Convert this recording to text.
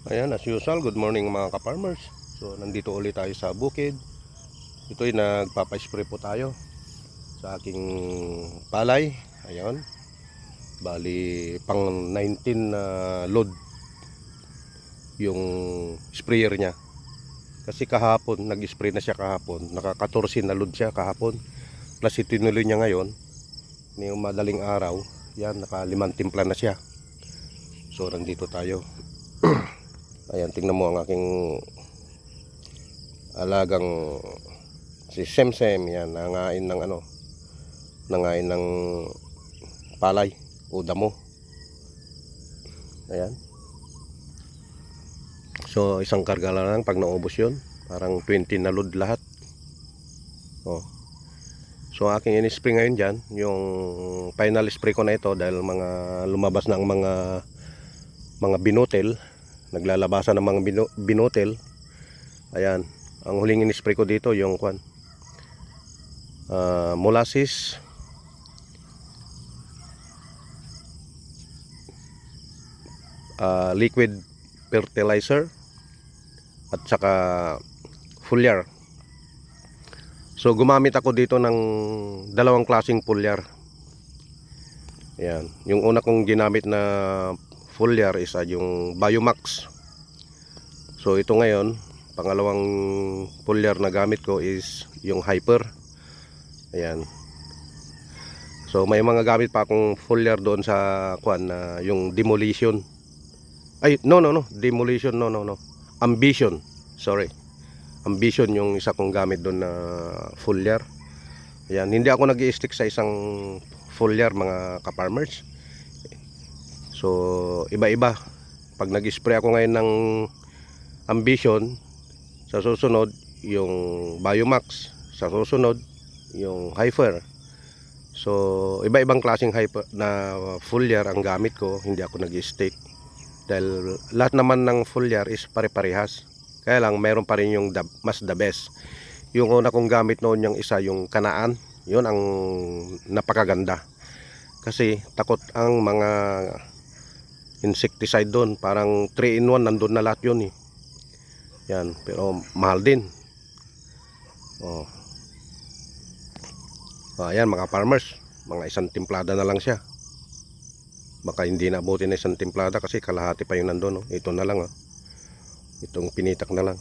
Ayan, as usual, good morning mga ka-farmers. So, nandito ulit tayo sa bukid. Ito'y nagpapa-spray po tayo sa aking palay. Ayan, bali pang 19 na load yung sprayer niya. Kasi kahapon, nag-spray na siya kahapon. Naka-14 na load siya kahapon. Plus itinuloy niya ngayon, ngayong madaling araw. Yan, naka-5 timpla na siya. So, nandito tayo. Ayan, tingnan mo ang aking alagang si Semsem. Yan, nangain ng nangain ng palay o damo. Ayan. So isang karga lang pag naubos yun, parang 20 na load lahat. Oh. So aking in-spray ngayon dyan, yung final spray ko na ito dahil mga lumabas na ang mga binotel, naglalabasan ng mga binotel. Ayan, ang huling in-spray ko dito yung molasses, liquid fertilizer at saka foliar. So gumamit ako dito ng dalawang klaseng foliar. Ayan, yung una kong ginamit na foliar is yung Biomax. So ito ngayon, pangalawang foliar na gamit ko is yung Hyper. Ayan. So may mga gamit pa akong foliar doon sa na yung demolition. Ay, no. Demolition, no. Ambition. Sorry. Ambition yung isa kong gamit doon na foliar. Ayan, hindi ako nag-i-stick sa isang foliar mga ka-farmers. So, iba-iba. Pag nag-spray ako ngayon ng Ambition, sa susunod yung Biomax, sa susunod yung Hyper. So, iba-ibang klaseng Hyper na foliar ang gamit ko, hindi ako nag-i-stick. Dahil lahat naman ng foliar is pare-parehas. Kaya lang mayroon pa rin yung mas the best. Yung una kong gamit noon, yung isa, yung Kanaan, yun ang napakaganda. Kasi takot ang mga insecticide doon, parang 3-in-1 nandun na lahat yun eh. Yan, pero mahal din. Oh. Ayan mga farmers, mga isang timplada na lang siya. Baka hindi na abutin na isang timplada kasi kalahati pa yung nandun. Oh. Ito na lang. Oh. Itong pinitak na lang.